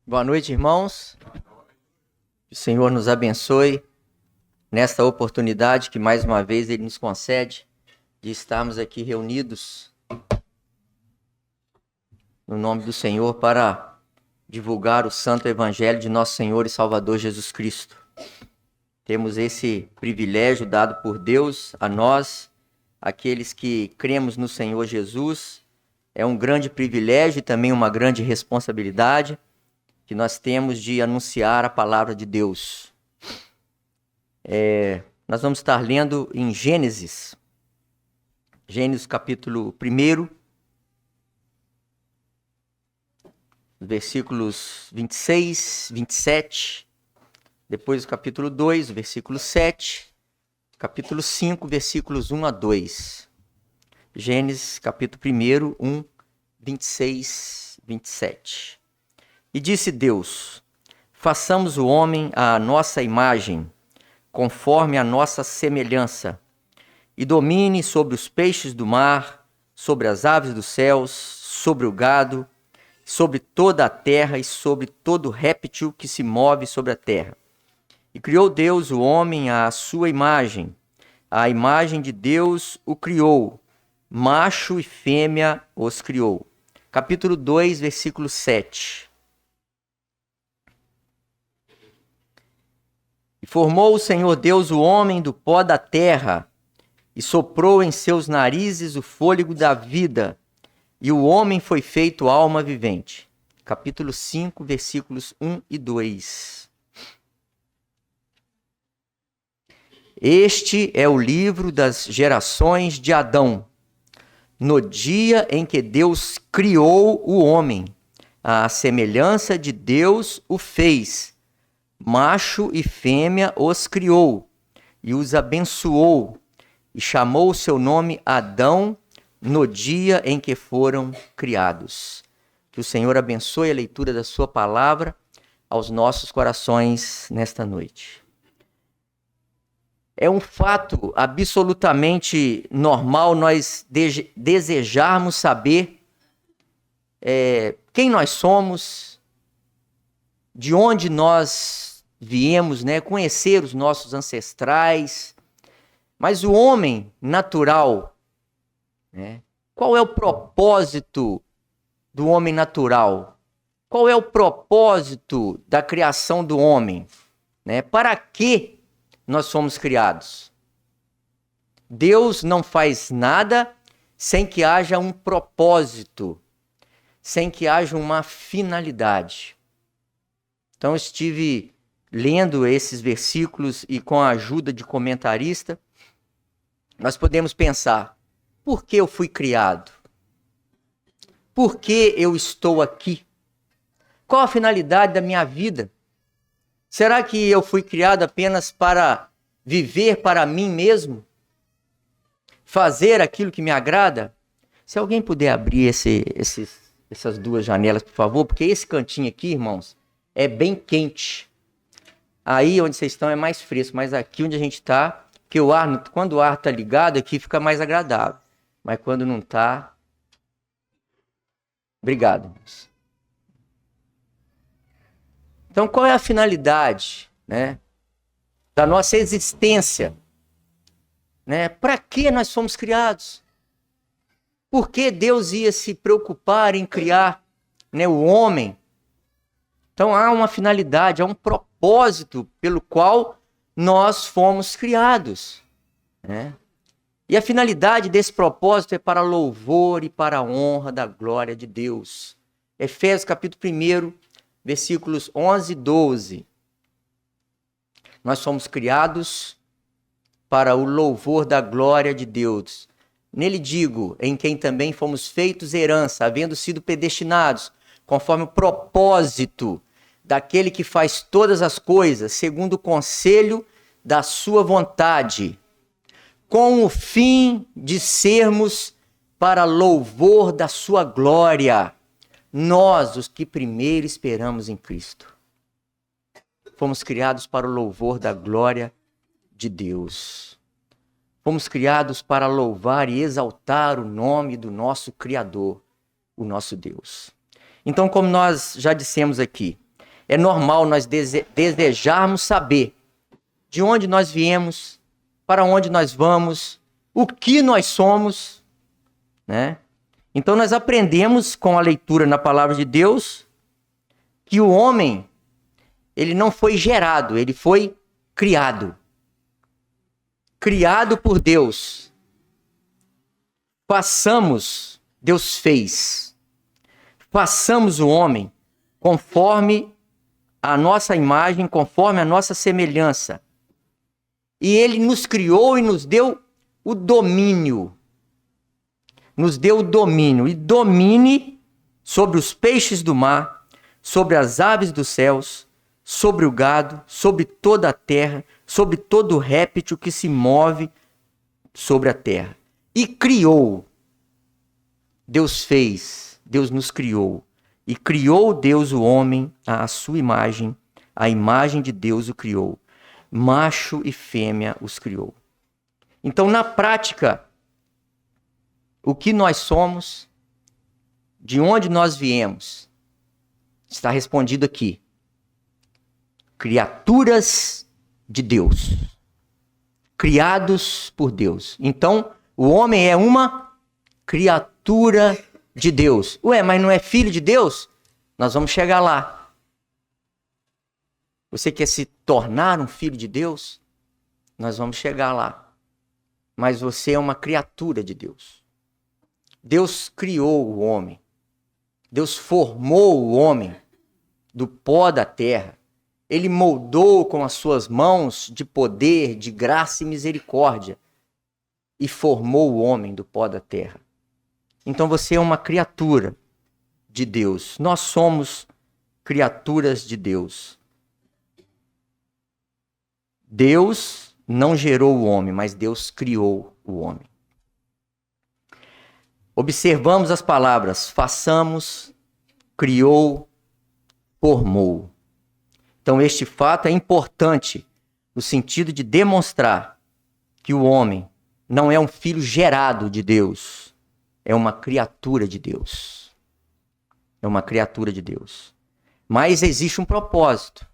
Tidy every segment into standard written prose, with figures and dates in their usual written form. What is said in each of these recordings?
Boa noite, irmãos. Que o Senhor nos abençoe nesta oportunidade que mais uma vez Ele nos concede de estarmos aqui reunidos no nome do Senhor para divulgar o Santo Evangelho de nosso Senhor e Salvador Jesus Cristo. Temos esse privilégio dado por Deus a nós, aqueles que cremos no Senhor Jesus. É um grande privilégio e também uma grande responsabilidade que nós temos de anunciar a palavra de Deus. Nós vamos estar lendo em Gênesis capítulo 1, versículos 26, 27, depois o capítulo 2, versículo 7, capítulo 5, versículos 1 a 2. Gênesis capítulo 1, 26, 27. E disse Deus: façamos o homem à nossa imagem, conforme a nossa semelhança, e domine sobre os peixes do mar, sobre as aves dos céus, sobre o gado, sobre toda a terra e sobre todo réptil que se move sobre a terra. E criou Deus o homem à sua imagem, a imagem de Deus o criou, macho e fêmea os criou. Capítulo 2, versículo 7. E formou o Senhor Deus o homem do pó da terra, e soprou em seus narizes o fôlego da vida, e o homem foi feito alma vivente. Capítulo 5, versículos 1 e 2. Este é o livro das gerações de Adão, no dia em que Deus criou o homem. À semelhança de Deus o fez. Macho e fêmea os criou, e os abençoou, e chamou o seu nome Adão no dia em que foram criados. Que o Senhor abençoe a leitura da sua palavra aos nossos corações nesta noite. É um fato absolutamente normal nós desejarmos saber quem nós somos, de onde nós viemos, conhecer os nossos ancestrais. Mas o homem natural, qual é o propósito do homem natural? Qual é o propósito da criação do homem? Para que nós fomos criados? Deus não faz nada sem que haja um propósito, sem que haja uma finalidade. Então, eu estive lendo esses versículos e com a ajuda de comentarista, nós podemos pensar: por que eu fui criado? Por que eu estou aqui? Qual a finalidade da minha vida? Será que eu fui criado apenas para viver para mim mesmo? Fazer aquilo que me agrada? Se alguém puder abrir essas duas janelas, por favor, porque esse cantinho aqui, irmãos, é bem quente. Aí onde vocês estão é mais fresco, mas aqui onde a gente está, porque o ar, quando o ar está ligado, aqui fica mais agradável. Mas quando não está... Obrigado, irmãos. Então, qual é a finalidade, da nossa existência? Para que nós fomos criados? Por que Deus ia se preocupar em criar o homem? Então há uma finalidade, há um propósito pelo qual nós fomos criados. E a finalidade desse propósito é para louvor e para a honra da glória de Deus. Efésios capítulo 1, versículos 11 e 12. Nós somos criados para o louvor da glória de Deus. Nele digo, em quem também fomos feitos herança, havendo sido predestinados, conforme o propósito daquele que faz todas as coisas, segundo o conselho da sua vontade, com o fim de sermos para louvor da sua glória, nós, os que primeiro esperamos em Cristo. Fomos criados para o louvor da glória de Deus. Fomos criados para louvar e exaltar o nome do nosso Criador, o nosso Deus. Então, como nós já dissemos aqui, é normal nós desejarmos saber de onde nós viemos, para onde nós vamos, o que nós somos, né? Então nós aprendemos com a leitura na palavra de Deus que o homem, ele não foi gerado, ele foi criado. Criado por Deus. Deus fez. Façamos o homem conforme a nossa imagem, conforme a nossa semelhança. E ele nos criou e nos deu o domínio. Nos deu o domínio. E domine sobre os peixes do mar, sobre as aves dos céus, sobre o gado, sobre toda a terra, sobre todo réptil que se move sobre a terra. E criou. Deus fez, Deus nos criou. E criou Deus o homem à sua imagem, a imagem de Deus o criou. Macho e fêmea os criou. Então, na prática, o que nós somos, de onde nós viemos, está respondido aqui. Criaturas de Deus. Criados por Deus. Então, o homem é uma criatura de Deus. Ué, mas não é filho de Deus? Nós vamos chegar lá. Você quer se tornar um filho de Deus? Nós vamos chegar lá. Mas você é uma criatura de Deus. Deus criou o homem. Deus formou o homem do pó da terra. Ele moldou com as suas mãos de poder, de graça e misericórdia. E formou o homem do pó da terra. Então você é uma criatura de Deus. Nós somos criaturas de Deus. Deus não gerou o homem, mas Deus criou o homem. Observamos as palavras: façamos, criou, formou. Então este fato é importante no sentido de demonstrar que o homem não é um filho gerado de Deus, é uma criatura de Deus. É uma criatura de Deus. Mas existe um propósito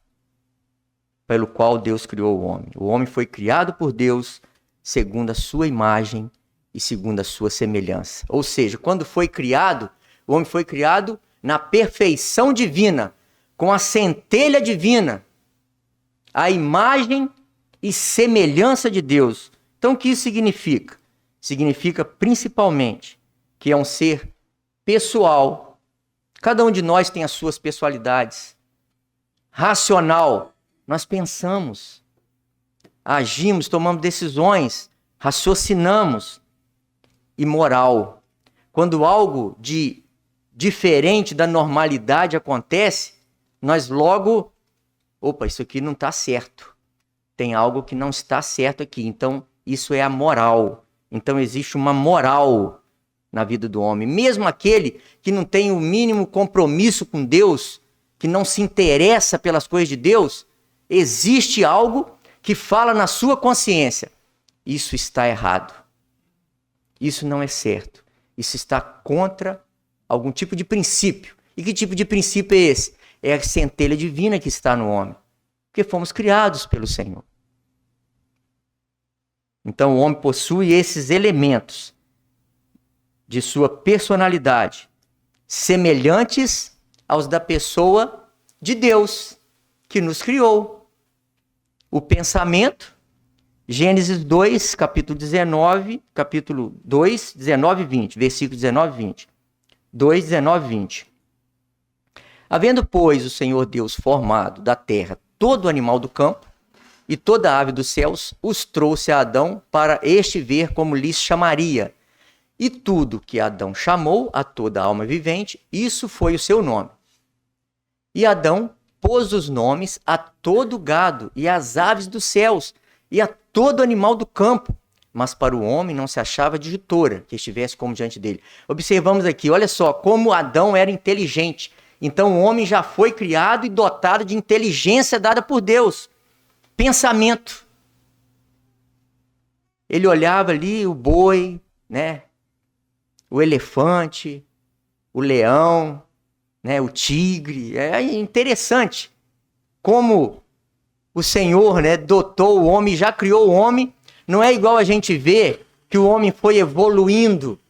pelo qual Deus criou o homem. O homem foi criado por Deus segundo a sua imagem e segundo a sua semelhança. Ou seja, quando foi criado, o homem foi criado na perfeição divina, com a centelha divina, a imagem e semelhança de Deus. Então, o que isso significa? Significa principalmente que é um ser pessoal. Cada um de nós tem as suas pessoalidades. Racional. Nós pensamos, agimos, tomamos decisões, raciocinamos. E moral. Quando algo de diferente da normalidade acontece, nós logo, opa, isso aqui não está certo. Tem algo que não está certo aqui. Então, isso é a moral. Então, existe uma moral na vida do homem. Mesmo aquele que não tem o mínimo compromisso com Deus, que não se interessa pelas coisas de Deus, existe algo que fala na sua consciência: isso está errado. Isso não é certo. Isso está contra algum tipo de princípio. E que tipo de princípio é esse? É a centelha divina que está no homem. Porque fomos criados pelo Senhor. Então o homem possui esses elementos de sua personalidade, semelhantes aos da pessoa de Deus, que nos criou. O pensamento, Gênesis 2, capítulo 2, 19 e 20, versículo 19 e 20. 2, 19 e 20. Havendo, pois, o Senhor Deus formado da terra todo animal do campo e toda ave dos céus, os trouxe a Adão para este ver como lhes chamaria. E tudo que Adão chamou a toda alma vivente, isso foi o seu nome. E Adão pôs os nomes a todo gado e às aves dos céus e a todo animal do campo. Mas para o homem não se achava adjutora que estivesse como diante dele. Observamos aqui, olha só, como Adão era inteligente. Então o homem já foi criado e dotado de inteligência dada por Deus. Pensamento. Ele olhava ali o boi, né? O elefante, o leão, né? O tigre. É interessante. como o Senhor, né, dotou o homem, já criou o homem, não é igual a gente vê que o homem foi evoluindo.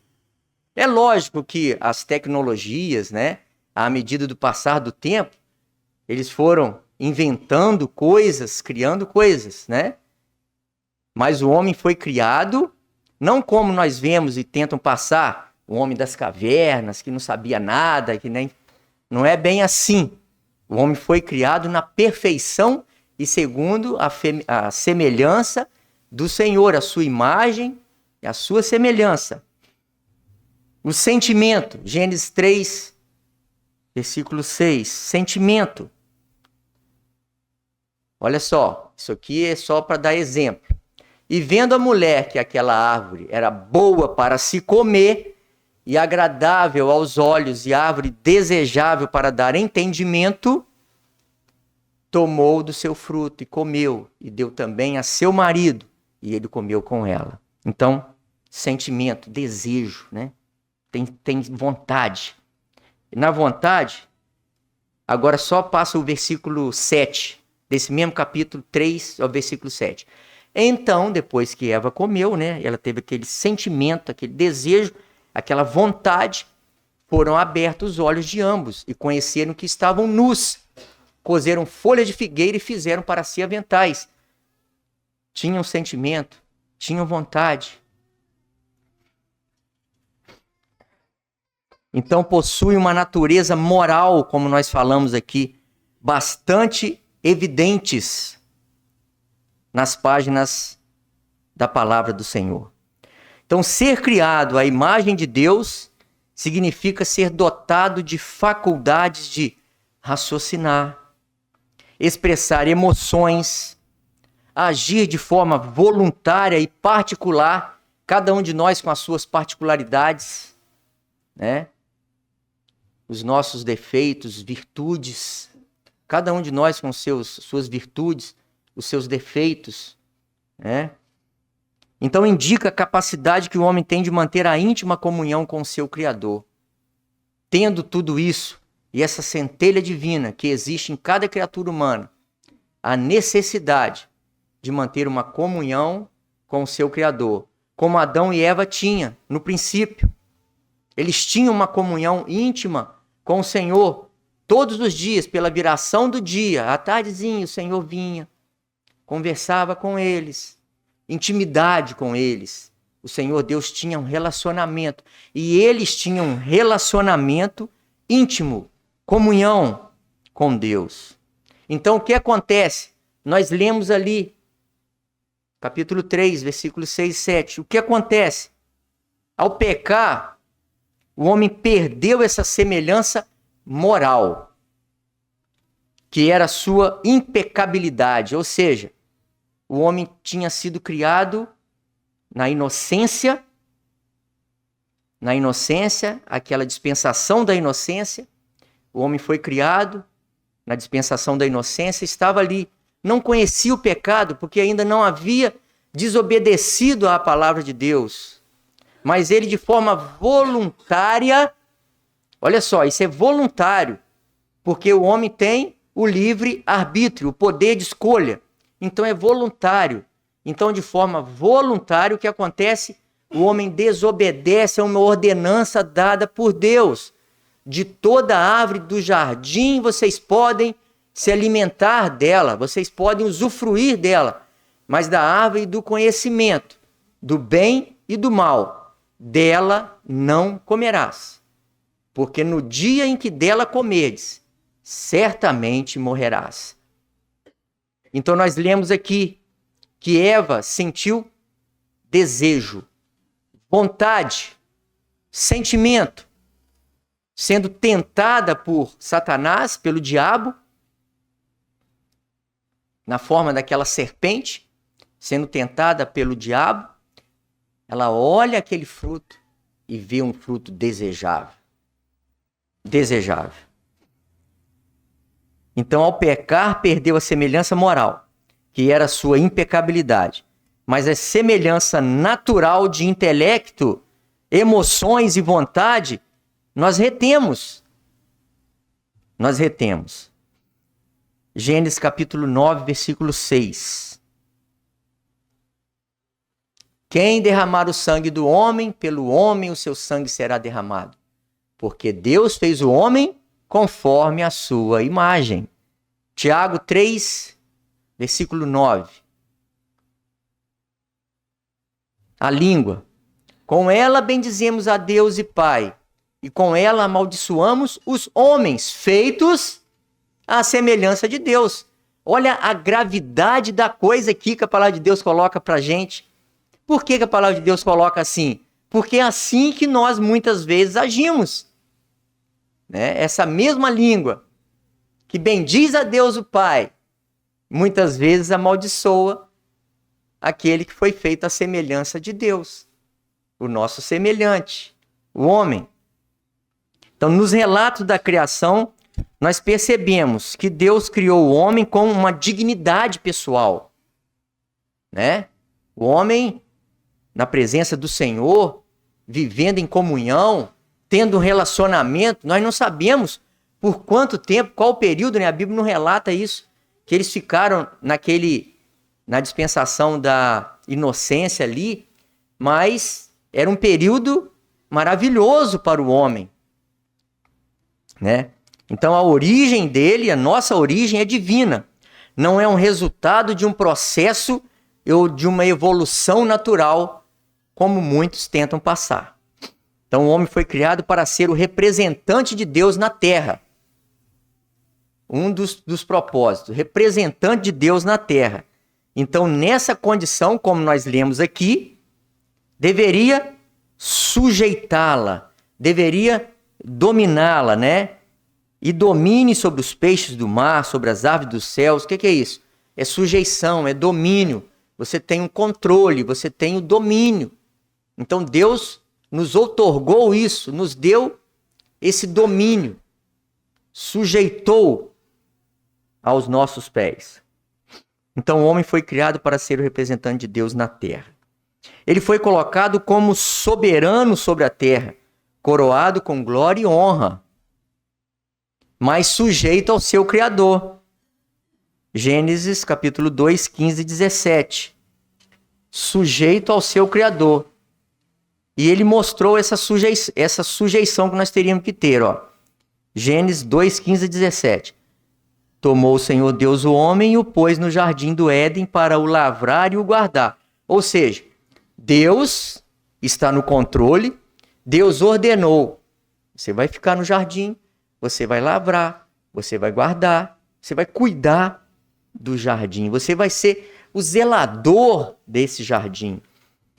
É lógico que as tecnologias, né, à medida do passar do tempo, eles foram inventando coisas, criando coisas, né? Mas o homem foi criado, não como nós vemos e tentam passar, o homem das cavernas, que não sabia nada, que nem... Não é bem assim. O homem foi criado na perfeição e segundo a semelhança do Senhor, a sua imagem e a sua semelhança. O sentimento, Gênesis 3, versículo 6, sentimento. Olha só, isso aqui é só para dar exemplo. E vendo a mulher que aquela árvore era boa para se comer e agradável aos olhos e árvore desejável para dar entendimento, tomou do seu fruto e comeu, e deu também a seu marido, e ele comeu com ela. Então, sentimento, desejo, né? Tem vontade. E na vontade, agora só passa o versículo 7, desse mesmo capítulo 3 ao versículo 7. Então, depois que Eva comeu, né? Ela teve aquele sentimento, aquele desejo, aquela vontade, foram abertos os olhos de ambos e conheceram que estavam nus. Cozeram folha de figueira e fizeram para si aventais. Tinham sentimento, tinham vontade. Então possui uma natureza moral, como nós falamos aqui, bastante evidentes nas páginas da palavra do Senhor. Então, ser criado à imagem de Deus significa ser dotado de faculdades de raciocinar, expressar emoções, agir de forma voluntária e particular, cada um de nós com as suas particularidades, né? Os nossos defeitos, virtudes, cada um de nós com suas virtudes, os seus defeitos, né? Então indica a capacidade que o homem tem de manter a íntima comunhão com o seu Criador. Tendo tudo isso, e essa centelha divina que existe em cada criatura humana, a necessidade de manter uma comunhão com o seu Criador, como Adão e Eva tinham no princípio. Eles tinham uma comunhão íntima com o Senhor todos os dias, pela viração do dia, à tardezinha o Senhor vinha, conversava com eles, intimidade com eles. O Senhor Deus tinha um relacionamento e eles tinham um relacionamento íntimo, comunhão com Deus. Então o que acontece? Nós lemos ali, capítulo 3, versículos 6 e 7. O que acontece? Ao pecar, o homem perdeu essa semelhança moral, que era a sua impecabilidade, ou seja, o homem tinha sido criado na inocência, aquela dispensação da inocência. O homem foi criado na dispensação da inocência, estava ali, não conhecia o pecado, porque ainda não havia desobedecido à palavra de Deus. Mas ele, de forma voluntária, olha só, isso é voluntário, porque o homem tem o livre arbítrio, o poder de escolha. Então é voluntário. Então, de forma voluntária, o que acontece? O homem desobedece a uma ordenança dada por Deus. De toda árvore do jardim vocês podem se alimentar dela, vocês podem usufruir dela, mas da árvore do conhecimento, do bem e do mal, dela não comerás, porque no dia em que dela comerdes, certamente morrerás. Então nós lemos aqui que Eva sentiu desejo, vontade, sentimento, sendo tentada por Satanás, pelo diabo, na forma daquela serpente, sendo tentada pelo diabo, ela olha aquele fruto e vê um fruto desejável. Desejável. Então, ao pecar, perdeu a semelhança moral, que era a sua impecabilidade. Mas a semelhança natural de intelecto, emoções e vontade, nós retemos. Nós retemos. Gênesis capítulo 9, versículo 6. Quem derramar o sangue do homem, pelo homem o seu sangue será derramado. Porque Deus fez o homem conforme a sua imagem. Tiago 3, versículo 9. A língua. Com ela bendizemos a Deus e Pai, e com ela amaldiçoamos os homens feitos à semelhança de Deus. Olha a gravidade da coisa aqui que a palavra de Deus coloca pra gente. Por que a palavra de Deus coloca assim? Porque é assim que nós muitas vezes agimos. Né? Essa mesma língua que bendiz a Deus o Pai, muitas vezes amaldiçoa aquele que foi feito à semelhança de Deus, o nosso semelhante, o homem. Então, nos relatos da criação, nós percebemos que Deus criou o homem com uma dignidade pessoal. Né? O homem, na presença do Senhor, vivendo em comunhão, tendo um relacionamento, nós não sabemos por quanto tempo, qual período, né? A Bíblia não relata isso, que eles ficaram na dispensação da inocência ali, mas era um período maravilhoso para o homem, né? Então a origem dele, a nossa origem é divina, não é um resultado de um processo ou de uma evolução natural, como muitos tentam passar. Então o homem foi criado para ser o representante de Deus na terra. Um dos propósitos, representante de Deus na terra. Então, nessa condição, como nós lemos aqui, deveria sujeitá-la, deveria dominá-la, né? E domine sobre os peixes do mar, sobre as aves dos céus. O que é isso? É sujeição, é domínio. Você tem um controle, você tem o domínio. Então, Deus nos outorgou isso, nos deu esse domínio, sujeitou aos nossos pés. Então o homem foi criado para ser o representante de Deus na terra. Ele foi colocado como soberano sobre a terra, coroado com glória e honra, mas sujeito ao seu Criador. Gênesis capítulo 2, 15 e 17. Sujeito ao seu Criador. E ele mostrou essa sujeição que nós teríamos que ter. Ó. Gênesis 2, 15 e 17. Tomou o Senhor Deus o homem e o pôs no jardim do Éden para o lavrar e o guardar. Ou seja, Deus está no controle, Deus ordenou. Você vai ficar no jardim, você vai lavrar, você vai guardar, você vai cuidar do jardim, você vai ser o zelador desse jardim.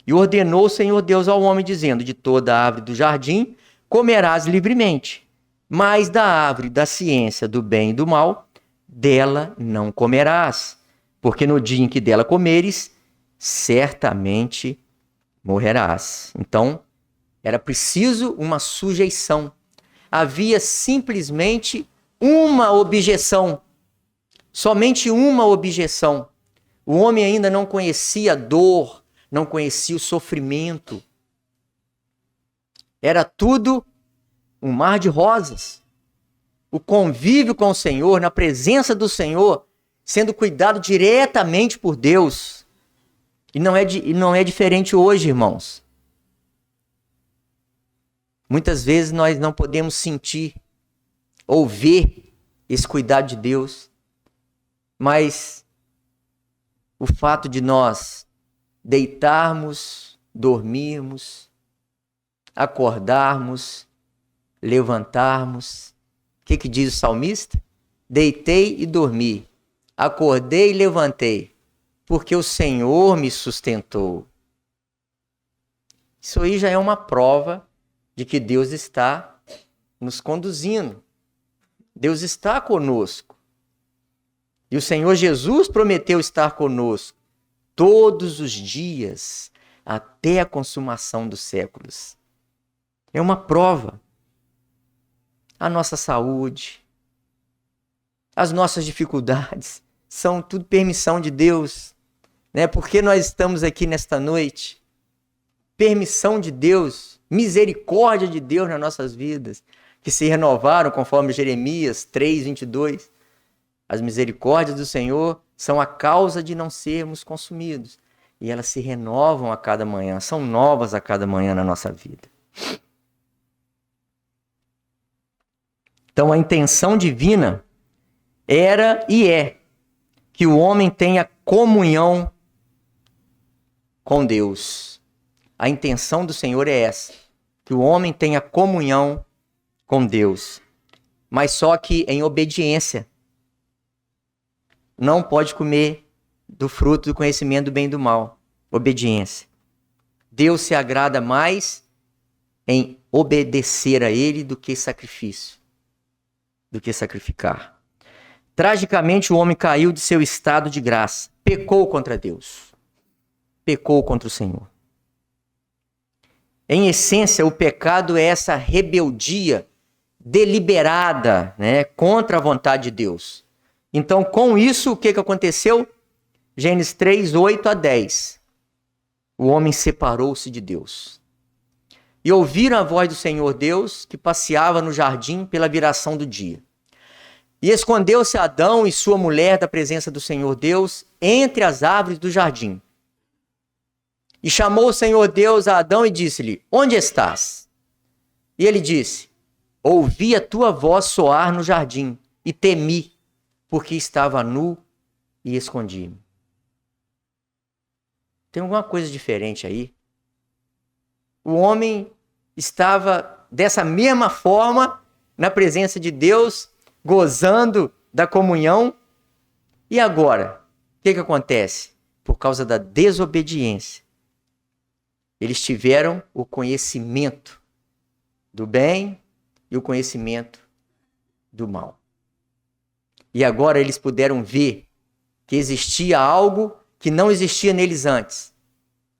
E ordenou o Senhor Deus ao homem, dizendo: de toda árvore do jardim comerás livremente, mas da árvore da ciência do bem e do mal, dela não comerás, porque no dia em que dela comeres, certamente morrerás. Então, era preciso uma sujeição. Havia simplesmente uma objeção, somente uma objeção. O homem ainda não conhecia a dor, não conhecia o sofrimento. Era tudo um mar de rosas. O convívio com o Senhor, na presença do Senhor, sendo cuidado diretamente por Deus. E não é diferente hoje, irmãos. Muitas vezes nós não podemos sentir ou ver esse cuidado de Deus, mas o fato de nós deitarmos, dormirmos, acordarmos, levantarmos. O que diz o salmista? Deitei e dormi, acordei e levantei, porque o Senhor me sustentou. Isso aí já é uma prova de que Deus está nos conduzindo. Deus está conosco. E o Senhor Jesus prometeu estar conosco todos os dias, até a consumação dos séculos. É uma prova. A nossa saúde, as nossas dificuldades, são tudo permissão de Deus. Né? Porque nós estamos aqui nesta noite. Permissão de Deus, misericórdia de Deus nas nossas vidas, que se renovaram conforme Jeremias 3, 22. As misericórdias do Senhor são a causa de não sermos consumidos. E elas se renovam a cada manhã, são novas a cada manhã na nossa vida. Então a intenção divina era e é que o homem tenha comunhão com Deus. A intenção do Senhor é essa, que o homem tenha comunhão com Deus, mas só que em obediência. Não pode comer do fruto do conhecimento do bem e do mal. Obediência. Deus se agrada mais em obedecer a Ele do que sacrifício, do que sacrificar. Tragicamente, o homem caiu de seu estado de graça, pecou contra Deus, pecou contra o Senhor. Em essência, o pecado é essa rebeldia deliberada, né, contra a vontade de Deus. Então, com isso, o que aconteceu? Gênesis 3, 8 a 10. O homem separou-se de Deus. E ouviram a voz do Senhor Deus, que passeava no jardim pela viração do dia. E escondeu-se Adão e sua mulher da presença do Senhor Deus entre as árvores do jardim. E chamou o Senhor Deus a Adão e disse-lhe: onde estás? E ele disse: ouvi a tua voz soar no jardim e temi, porque estava nu e escondi-me. Tem alguma coisa diferente aí? O homem estava dessa mesma forma na presença de Deus, gozando da comunhão. E agora, o que acontece? Por causa da desobediência, eles tiveram o conhecimento do bem e o conhecimento do mal. E agora eles puderam ver que existia algo que não existia neles antes: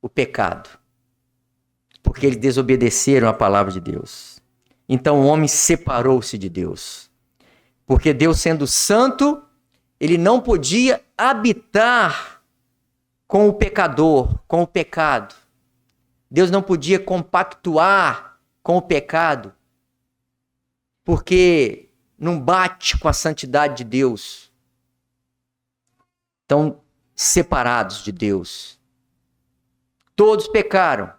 o pecado. Porque eles desobedeceram a palavra de Deus. Então o homem separou-se de Deus. Porque Deus, sendo santo, ele não podia habitar com o pecador, com o pecado. Deus não podia compactuar com o pecado, porque não bate com a santidade de Deus. Estão separados de Deus. Todos pecaram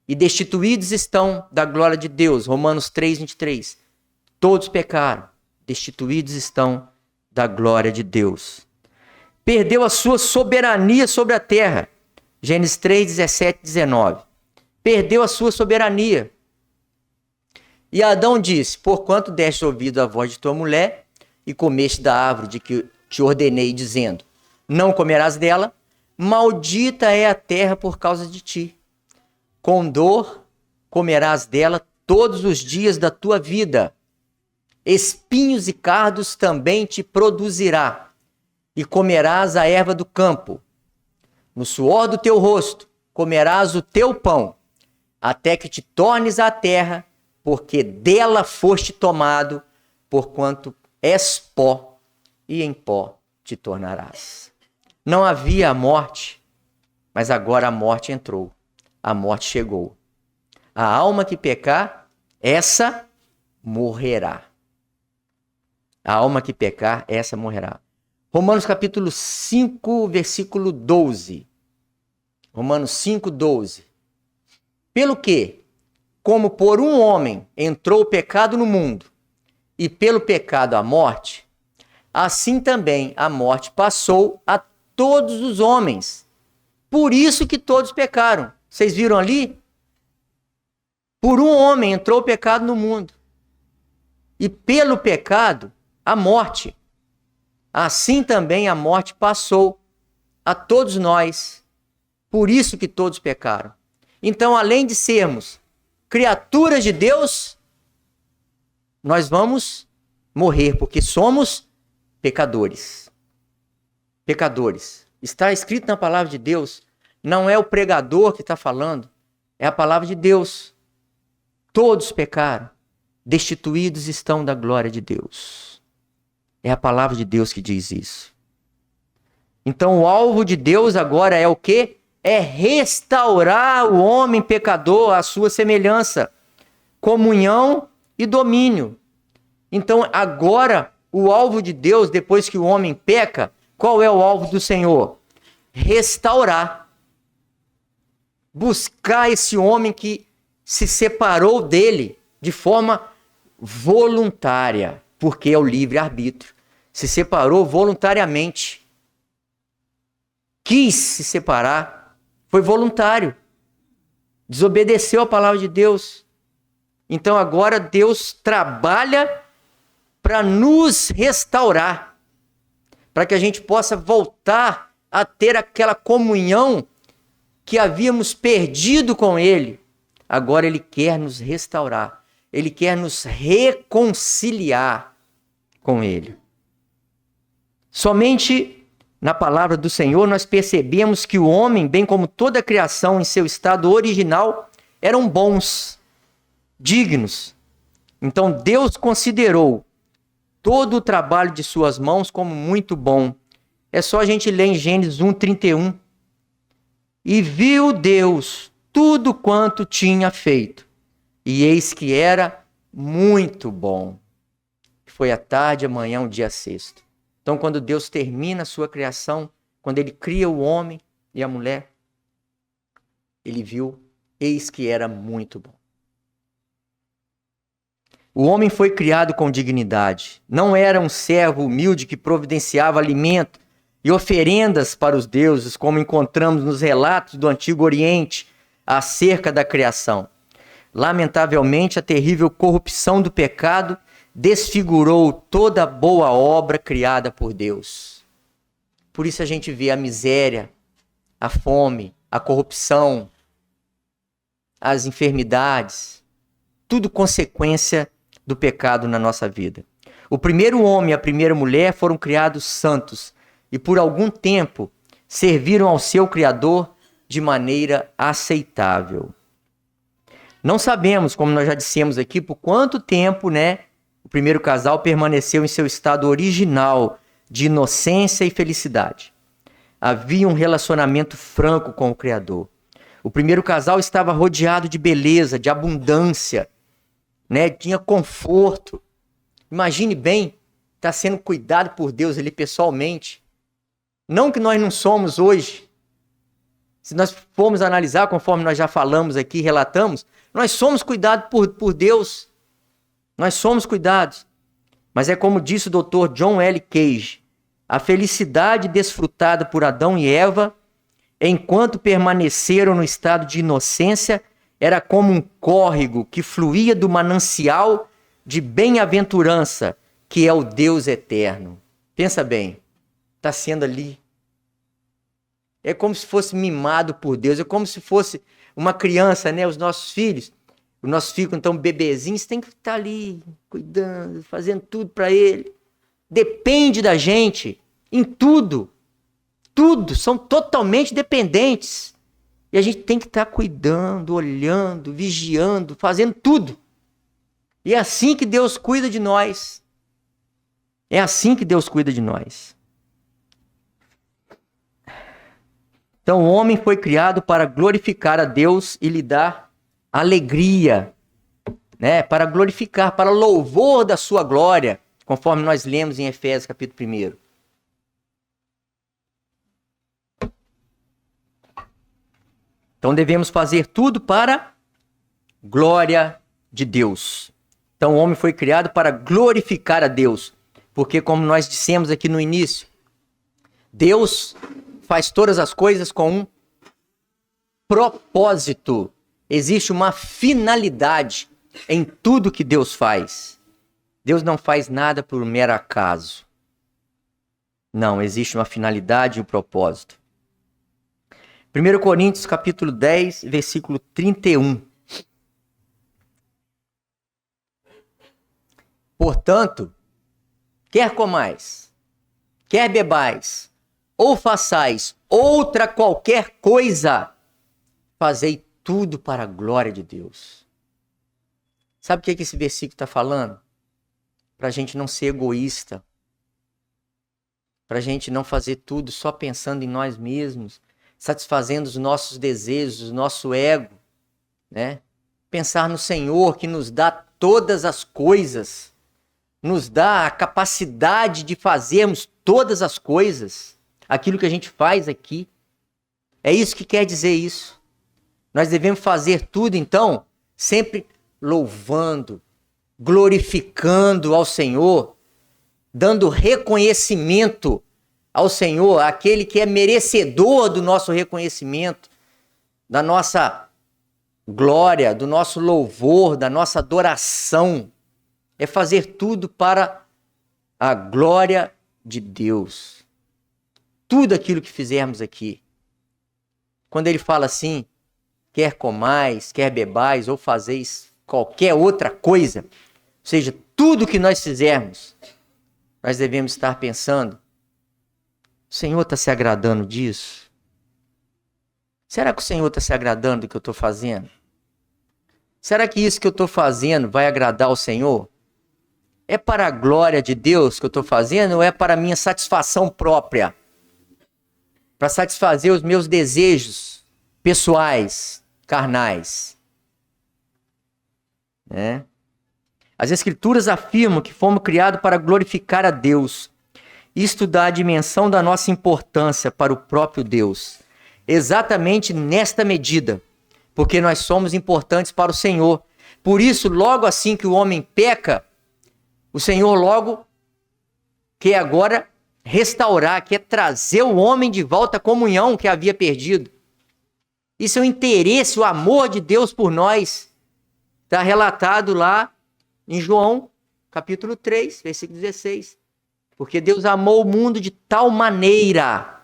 e destituídos estão da glória de Deus. Romanos 3, 23. Todos pecaram, destituídos estão da glória de Deus. Perdeu a sua soberania sobre a terra. Gênesis 3, 17, 19. Perdeu a sua soberania. E Adão disse: porquanto deste ouvido à voz de tua mulher e comeste da árvore de que te ordenei, dizendo: não comerás dela, maldita é a terra por causa de ti. Com dor comerás dela todos os dias da tua vida. Espinhos e cardos também te produzirá, e comerás a erva do campo. No suor do teu rosto comerás o teu pão, até que te tornes à terra, porque dela foste tomado, porquanto és pó, e em pó te tornarás. Não havia a morte, mas agora a morte entrou. A morte chegou. A alma que pecar, essa morrerá. A alma que pecar, essa morrerá. Romanos capítulo 5, versículo 12. Romanos 5, 12. Pelo que, como por um homem entrou o pecado no mundo, e pelo pecado a morte, assim também a morte passou a todos os homens. Por isso que todos pecaram. Vocês viram ali? Por um homem entrou o pecado no mundo. E pelo pecado, a morte. Assim também a morte passou a todos nós. Por isso que todos pecaram. Então, além de sermos criaturas de Deus, nós vamos morrer, porque somos pecadores. Pecadores. Está escrito na palavra de Deus. Não é o pregador que está falando, é a palavra de Deus. Todos pecaram, destituídos estão da glória de Deus. É a palavra de Deus que diz isso. Então o alvo de Deus agora é o quê? É restaurar o homem pecador à sua semelhança, comunhão e domínio. Então agora o alvo de Deus, depois que o homem peca, qual é o alvo do Senhor? Restaurar. Buscar esse homem que se separou dele de forma voluntária, porque é o livre-arbítrio. Se separou voluntariamente. Quis se separar, foi voluntário. Desobedeceu a palavra de Deus. Então agora Deus trabalha para nos restaurar, para que a gente possa voltar a ter aquela comunhão que havíamos perdido com Ele. Agora Ele quer nos restaurar, Ele quer nos reconciliar com Ele. Somente na palavra do Senhor nós percebemos que o homem, bem como toda a criação em seu estado original, eram bons, dignos. Então Deus considerou todo o trabalho de suas mãos como muito bom. É só a gente ler em Gênesis 1:31. E viu Deus tudo quanto tinha feito, e eis que era muito bom. Foi a tarde, amanhã, o dia sexto. Então, quando Deus termina a sua criação, quando Ele cria o homem e a mulher, Ele viu, eis que era muito bom. O homem foi criado com dignidade. Não era um servo humilde que providenciava alimento e oferendas para os deuses, como encontramos nos relatos do Antigo Oriente acerca da criação. Lamentavelmente, a terrível corrupção do pecado desfigurou toda a boa obra criada por Deus. Por isso a gente vê a miséria, a fome, a corrupção, as enfermidades, tudo consequência do pecado na nossa vida. O primeiro homem e a primeira mulher foram criados santos e por algum tempo serviram ao seu Criador de maneira aceitável. Não sabemos, como nós já dissemos aqui, por quanto tempo, o primeiro casal permaneceu em seu estado original de inocência e felicidade. Havia um relacionamento franco com o Criador. O primeiro casal estava rodeado de beleza, de abundância, tinha conforto. Imagine bem, estar sendo cuidado por Deus ali pessoalmente. Não que nós não somos hoje. Se nós formos analisar, conforme nós já falamos aqui, relatamos, nós somos cuidados por Deus. Nós somos cuidados. Mas é como disse o Dr. John L. Cage, a felicidade desfrutada por Adão e Eva, enquanto permaneceram no estado de inocência, era como um córrego que fluía do manancial de bem-aventurança, que é o Deus eterno. Pensa bem, está sendo ali. É como se fosse mimado por Deus, é como se fosse uma criança, os nossos filhos ficam então bebezinhos, tem que estar ali cuidando, fazendo tudo para ele. Depende da gente em tudo. Tudo, são totalmente dependentes. E a gente tem que estar cuidando, olhando, vigiando, fazendo tudo. E é assim que Deus cuida de nós. É assim que Deus cuida de nós. Então o homem foi criado para glorificar a Deus e lhe dar alegria, para glorificar, para louvor da sua glória, conforme nós lemos em Efésios capítulo 1. Então devemos fazer tudo para glória de Deus. Então o homem foi criado para glorificar a Deus, porque como nós dissemos aqui no início, Deus faz todas as coisas com um propósito. Existe uma finalidade em tudo que Deus faz. Deus não faz nada por mero acaso. Não, existe uma finalidade e um propósito. 1 Coríntios capítulo 10, versículo 31. Portanto, quer comais, quer bebais, ou façais outra qualquer coisa, fazei tudo para a glória de Deus. Sabe o que esse versículo está falando? Para a gente não ser egoísta. Para a gente não fazer tudo só pensando em nós mesmos, satisfazendo os nossos desejos, o nosso ego. Pensar no Senhor que nos dá todas as coisas. nos dá a capacidade de fazermos todas as coisas, aquilo que a gente faz aqui. É isso que quer dizer isso. Nós devemos fazer tudo, então, sempre louvando, glorificando ao Senhor, dando reconhecimento ao Senhor, aquele que é merecedor do nosso reconhecimento, da nossa glória, do nosso louvor, da nossa adoração. É fazer tudo para a glória de Deus. Tudo aquilo que fizermos aqui. Quando ele fala assim, quer comais, quer bebais ou fazeis qualquer outra coisa, ou seja, tudo que nós fizermos, nós devemos estar pensando, o Senhor está se agradando disso? Será que o Senhor está se agradando do que eu estou fazendo? Será que isso que eu estou fazendo vai agradar ao Senhor? É para a glória de Deus que eu estou fazendo ou é para a minha satisfação própria? Para satisfazer os meus desejos pessoais, carnais. Né? As Escrituras afirmam que fomos criados para glorificar a Deus. Isto dá a dimensão da nossa importância para o próprio Deus. Exatamente nesta medida, porque nós somos importantes para o Senhor. Por isso, logo assim que o homem peca, o Senhor logo quer agora restaurar, quer trazer o homem de volta à comunhão que havia perdido. Isso é o interesse, o amor de Deus por nós. Está relatado lá em João, capítulo 3, versículo 16. Porque Deus amou o mundo de tal maneira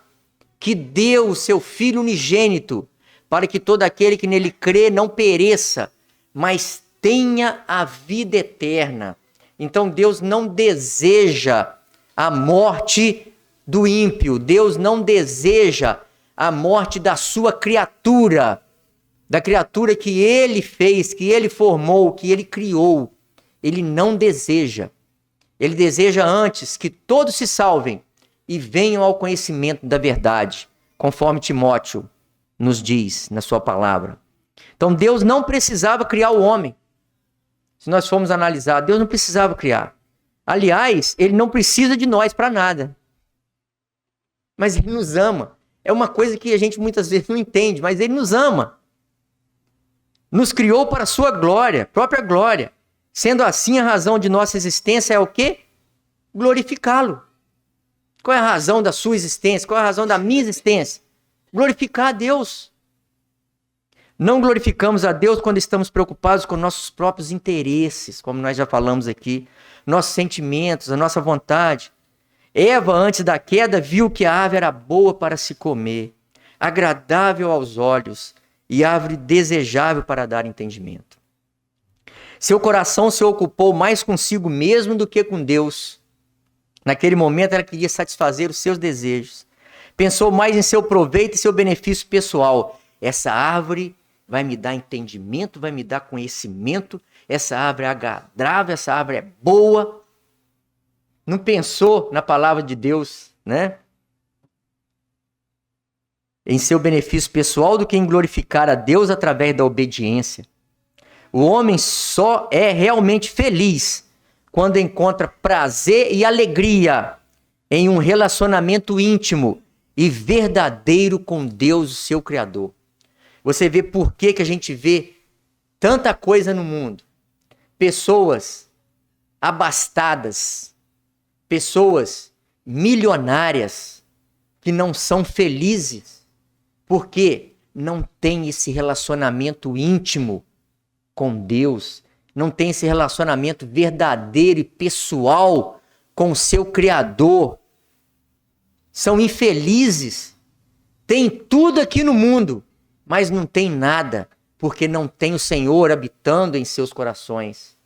que deu o seu Filho unigênito para que todo aquele que nele crê não pereça, mas tenha a vida eterna. Então Deus não deseja a morte do ímpio. Deus não deseja a morte da sua criatura, da criatura que ele fez, que ele formou, que ele criou. Ele não deseja. Ele deseja antes que todos se salvem e venham ao conhecimento da verdade, conforme Timóteo nos diz na sua palavra. Então Deus não precisava criar o homem. Se nós formos analisar, Deus não precisava criar. Aliás, ele não precisa de nós para nada. Mas ele nos ama. É uma coisa que a gente muitas vezes não entende, mas ele nos ama. Nos criou para a sua glória, própria glória. Sendo assim, a razão de nossa existência é o quê? Glorificá-lo. Qual é a razão da sua existência? Qual é a razão da minha existência? Glorificar a Deus. Não glorificamos a Deus quando estamos preocupados com nossos próprios interesses, como nós já falamos aqui, nossos sentimentos, a nossa vontade. Eva, antes da queda, viu que a árvore era boa para se comer, agradável aos olhos e árvore desejável para dar entendimento. Seu coração se ocupou mais consigo mesmo do que com Deus. Naquele momento ela queria satisfazer os seus desejos. Pensou mais em seu proveito e seu benefício pessoal. Essa árvore vai me dar entendimento, vai me dar conhecimento. Essa árvore é agradável, essa árvore é boa. Não pensou na palavra de Deus, né? Em seu benefício pessoal do que em glorificar a Deus através da obediência. O homem só é realmente feliz quando encontra prazer e alegria em um relacionamento íntimo e verdadeiro com Deus, o seu Criador. Você vê por que a gente vê tanta coisa no mundo. Pessoas abastadas, pessoas milionárias que não são felizes porque não tem esse relacionamento íntimo com Deus, não tem esse relacionamento verdadeiro e pessoal com o seu Criador. São infelizes, tem tudo aqui no mundo, mas não tem nada, porque não tem o Senhor habitando em seus corações.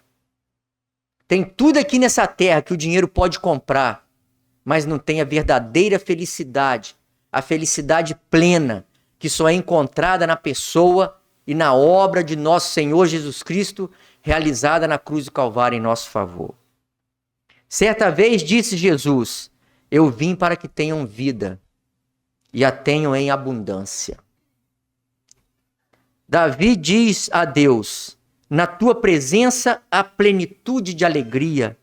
Tem tudo aqui nessa terra que o dinheiro pode comprar, mas não tem a verdadeira felicidade, a felicidade plena, que só é encontrada na pessoa e na obra de nosso Senhor Jesus Cristo, realizada na cruz do Calvário em nosso favor. Certa vez disse Jesus: eu vim para que tenham vida e a tenham em abundância. Davi diz a Deus: na tua presença há plenitude de alegria,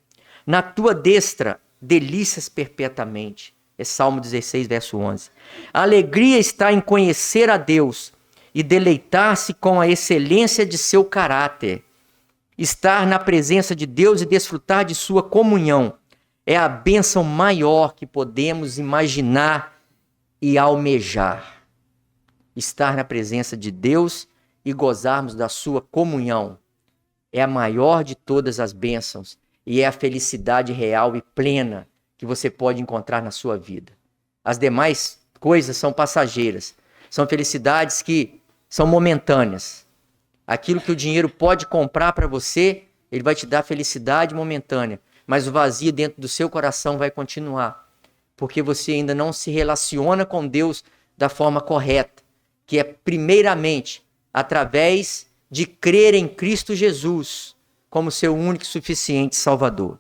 Na tua destra, delícias perpetuamente. É Salmo 16, verso 11. A alegria está em conhecer a Deus e deleitar-se com a excelência de seu caráter. Estar na presença de Deus e desfrutar de sua comunhão é a bênção maior que podemos imaginar e almejar. Estar na presença de Deus e gozarmos da sua comunhão é a maior de todas as bênçãos e é a felicidade real e plena que você pode encontrar na sua vida. As demais coisas são passageiras, são felicidades que são momentâneas. Aquilo que o dinheiro pode comprar para você, ele vai te dar felicidade momentânea, mas o vazio dentro do seu coração vai continuar, porque você ainda não se relaciona com Deus da forma correta, que é primeiramente através de crer em Cristo Jesus como seu único e suficiente Salvador.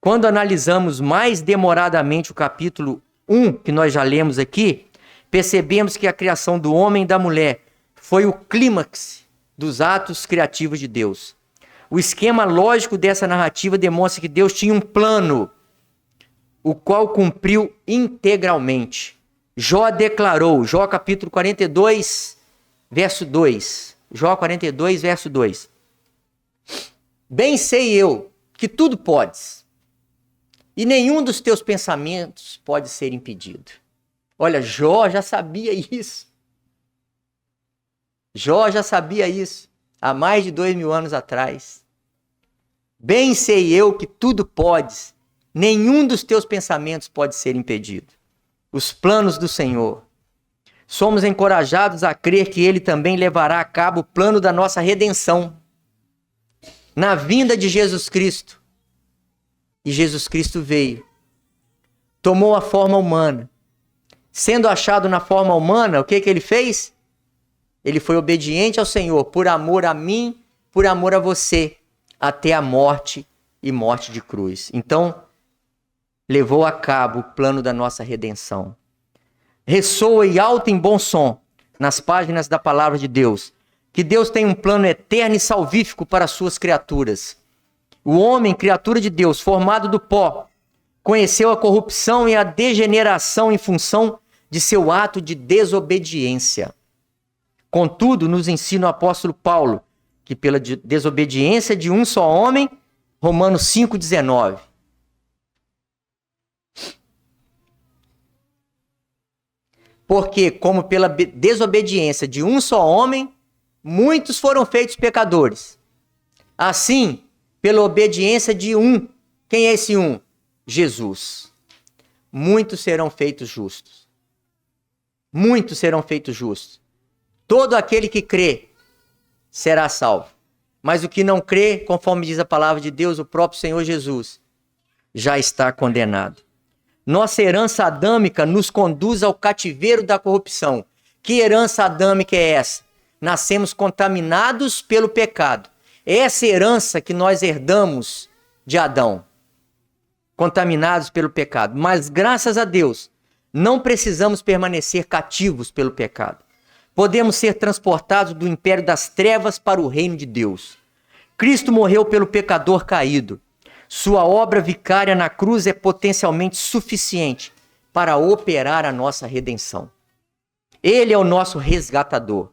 Quando analisamos mais demoradamente o capítulo 1, que nós já lemos aqui, percebemos que a criação do homem e da mulher foi o clímax dos atos criativos de Deus. O esquema lógico dessa narrativa demonstra que Deus tinha um plano, o qual cumpriu integralmente. Jó declarou, Jó capítulo 42, verso 2. Jó 42, verso 2. Bem sei eu que tudo podes, e nenhum dos teus pensamentos pode ser impedido. Olha, Jó já sabia isso. Jó já sabia isso há mais de 2000 anos atrás. Bem sei eu que tudo podes, nenhum dos teus pensamentos pode ser impedido. Os planos do Senhor. Somos encorajados a crer que Ele também levará a cabo o plano da nossa redenção na vinda de Jesus Cristo. E Jesus Cristo veio, tomou a forma humana. Sendo achado na forma humana, o que Ele fez? Ele foi obediente ao Senhor, por amor a mim, por amor a você, até a morte e morte de cruz. Então, levou a cabo o plano da nossa redenção. Ressoa e alto em bom som nas páginas da palavra de Deus, que Deus tem um plano eterno e salvífico para as suas criaturas. O homem, criatura de Deus, formado do pó, conheceu a corrupção e a degeneração em função de seu ato de desobediência. Contudo, nos ensina o apóstolo Paulo que pela desobediência de um só homem, Romanos 5,19. Porque, como pela desobediência de um só homem, muitos foram feitos pecadores. Assim, pela obediência de um, quem é esse um? Jesus. Muitos serão feitos justos. Muitos serão feitos justos. Todo aquele que crê será salvo. Mas o que não crê, conforme diz a palavra de Deus, o próprio Senhor Jesus, já está condenado. Nossa herança adâmica nos conduz ao cativeiro da corrupção. Que herança adâmica é essa? Nascemos contaminados pelo pecado. Essa herança que nós herdamos de Adão. Contaminados pelo pecado. Mas graças a Deus, não precisamos permanecer cativos pelo pecado. Podemos ser transportados do império das trevas para o reino de Deus. Cristo morreu pelo pecador caído. Sua obra vicária na cruz é potencialmente suficiente para operar a nossa redenção. Ele é o nosso resgatador.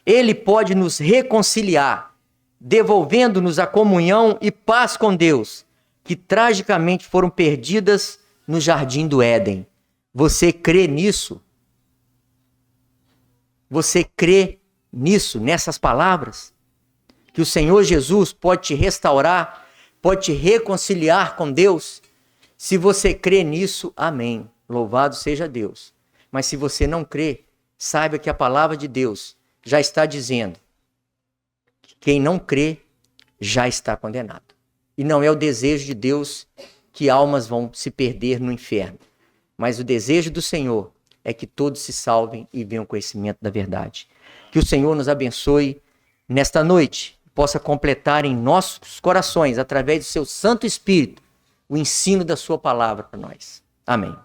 Ele pode nos reconciliar, devolvendo-nos a comunhão e paz com Deus, que tragicamente foram perdidas no jardim do Éden. Você crê nisso? Você crê nisso, nessas palavras? Que o Senhor Jesus pode te restaurar, pode te reconciliar com Deus? Se você crê nisso, amém. Louvado seja Deus. Mas se você não crê, saiba que a palavra de Deus já está dizendo que quem não crê já está condenado. E não é o desejo de Deus que almas vão se perder no inferno. Mas o desejo do Senhor é que todos se salvem e venham ao conhecimento da verdade. Que o Senhor nos abençoe nesta noite, possa completar em nossos corações, através do seu Santo Espírito, o ensino da sua palavra para nós. Amém.